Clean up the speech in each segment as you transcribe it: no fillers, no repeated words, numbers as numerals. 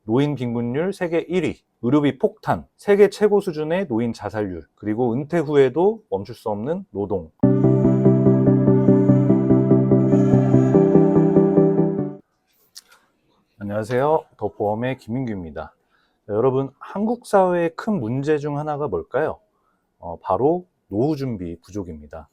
노인 빈곤율 세계 1위, 의료비 폭탄, 세계 최고 수준의 노인 자살률, 그리고 은퇴 후에도 멈출 수 없는 노동. 안녕하세요. 더 보험의 김민규입니다. 여러분, 한국 사회의 큰 문제 중 하나가 뭘까요? 바로 노후 준비 부족입니다.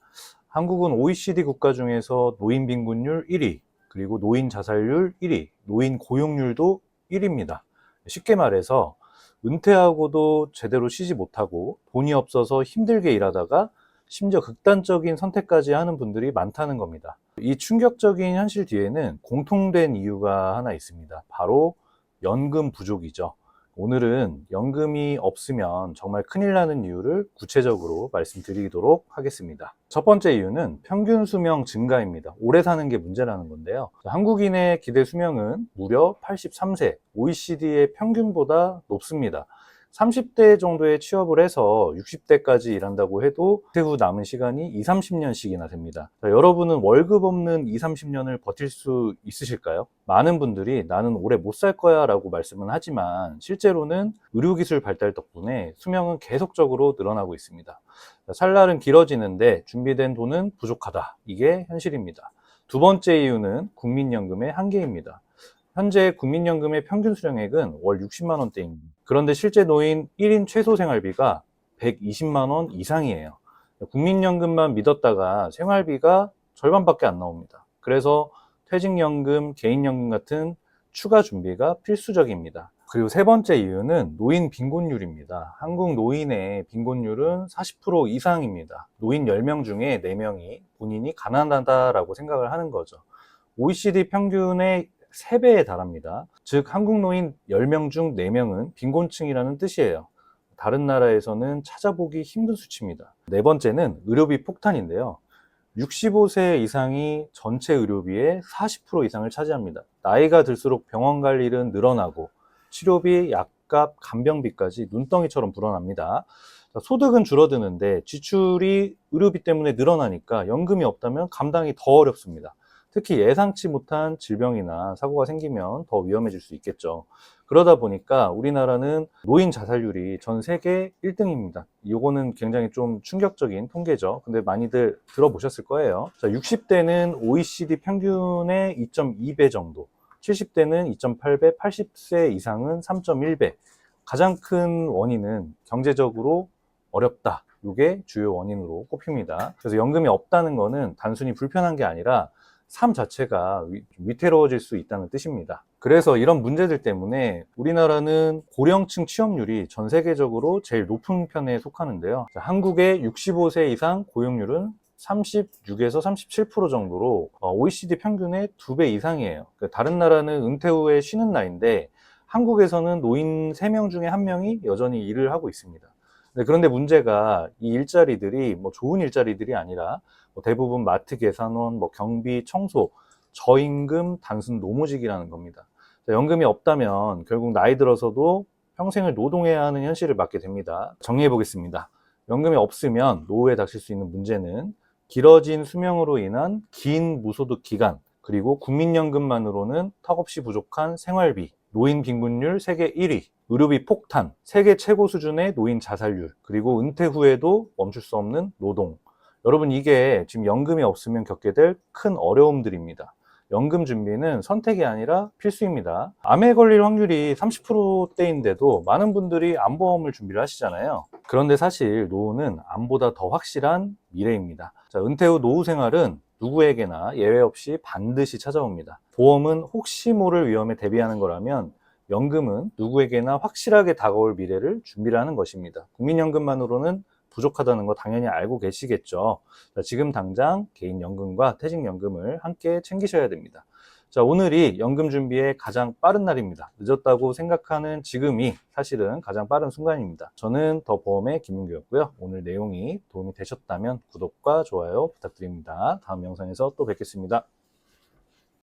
한국은 OECD 국가 중에서 노인 빈곤율 1위, 그리고 노인 자살률 1위, 노인 고용률도 1위입니다. 쉽게 말해서 은퇴하고도 제대로 쉬지 못하고 돈이 없어서 힘들게 일하다가 심지어 극단적인 선택까지 하는 분들이 많다는 겁니다. 이 충격적인 현실 뒤에는 공통된 이유가 하나 있습니다. 바로 연금 부족이죠. 오늘은 연금이 없으면 정말 큰일 나는 이유를 구체적으로 말씀드리도록 하겠습니다. 첫 번째 이유는 평균 수명 증가입니다. 오래 사는 게 문제라는 건데요. 한국인의 기대 수명은 무려 83세, OECD의 평균보다 높습니다. 30대 정도에 취업을 해서 60대까지 일한다고 해도 퇴 후 남은 시간이 20, 30년씩이나 됩니다. 여러분은 월급 없는 20, 30년을 버틸 수 있으실까요? 많은 분들이 나는 오래 못 살 거야 라고 말씀은 하지만 실제로는 의료기술 발달 덕분에 수명은 계속적으로 늘어나고 있습니다. 살 날은 길어지는데 준비된 돈은 부족하다. 이게 현실입니다. 두 번째 이유는 국민연금의 한계입니다. 현재 국민연금의 평균 수령액은 월 60만 원대입니다. 그런데 실제 노인 1인 최소 생활비가 120만 원 이상이에요. 국민연금만 믿었다가 생활비가 절반밖에 안 나옵니다. 그래서 퇴직연금, 개인연금 같은 추가 준비가 필수적입니다. 그리고 세 번째 이유는 노인 빈곤율입니다. 한국 노인의 빈곤율은 40% 이상입니다. 노인 10명 중에 4명이 본인이 가난하다라고 생각을 하는 거죠. OECD 평균의 3배에 달합니다. 즉 한국 노인 10명 중 4명은 빈곤층이라는 뜻이에요. 다른 나라에서는 찾아보기 힘든 수치입니다. 네 번째는 의료비 폭탄인데요. 65세 이상이 전체 의료비의 40% 이상을 차지합니다. 나이가 들수록 병원 갈 일은 늘어나고 치료비, 약값, 간병비까지 눈덩이처럼 불어납니다. 소득은 줄어드는데 지출이 의료비 때문에 늘어나니까 연금이 없다면 감당이 더 어렵습니다. 특히 예상치 못한 질병이나 사고가 생기면 더 위험해질 수 있겠죠. 그러다 보니까 우리나라는 노인 자살률이 전 세계 1등입니다. 이거는 굉장히 좀 충격적인 통계죠. 근데 많이들 들어보셨을 거예요. 자, 60대는 OECD 평균의 2.2배 정도, 70대는 2.8배, 80세 이상은 3.1배. 가장 큰 원인은 경제적으로 어렵다. 이게 주요 원인으로 꼽힙니다. 그래서 연금이 없다는 거는 단순히 불편한 게 아니라 삶 자체가 위태로워질 수 있다는 뜻입니다. 그래서 이런 문제들 때문에 우리나라는 고령층 취업률이 전 세계적으로 제일 높은 편에 속하는데요. 한국의 65세 이상 고용률은 36에서 37% 정도로 OECD 평균의 2배 이상이에요. 다른 나라는 은퇴 후에 쉬는 나이인데 한국에서는 노인 3명 중에 1명이 여전히 일을 하고 있습니다. 그런데 문제가 이 일자리들이 좋은 일자리들이 아니라 대부분 마트 계산원, 경비, 청소, 저임금, 단순 노무직이라는 겁니다. 연금이 없다면 결국 나이 들어서도 평생을 노동해야 하는 현실을 맞게 됩니다. 정리해 보겠습니다. 연금이 없으면 노후에 닥칠 수 있는 문제는 길어진 수명으로 인한 긴 무소득 기간, 그리고 국민연금만으로는 턱없이 부족한 생활비, 노인 빈곤율 세계 1위, 의료비 폭탄, 세계 최고 수준의 노인 자살률, 그리고 은퇴 후에도 멈출 수 없는 노동. 여러분, 이게 지금 연금이 없으면 겪게 될 큰 어려움들입니다. 연금 준비는 선택이 아니라 필수입니다. 암에 걸릴 확률이 30%대인데도 많은 분들이 암보험을 준비를 하시잖아요. 그런데 사실 노후는 암보다 더 확실한 미래입니다. 자, 은퇴 후 노후 생활은 누구에게나 예외 없이 반드시 찾아옵니다. 보험은 혹시 모를 위험에 대비하는 거라면 연금은 누구에게나 확실하게 다가올 미래를 준비를 하는 것입니다. 국민연금만으로는 부족하다는 거 당연히 알고 계시겠죠. 자, 지금 당장 개인연금과 퇴직연금을 함께 챙기셔야 됩니다. 자, 오늘이 연금 준비의 가장 빠른 날입니다. 늦었다고 생각하는 지금이 사실은 가장 빠른 순간입니다. 저는 더 보험의 김민규였고요. 오늘 내용이 도움이 되셨다면 구독과 좋아요 부탁드립니다. 다음 영상에서 또 뵙겠습니다.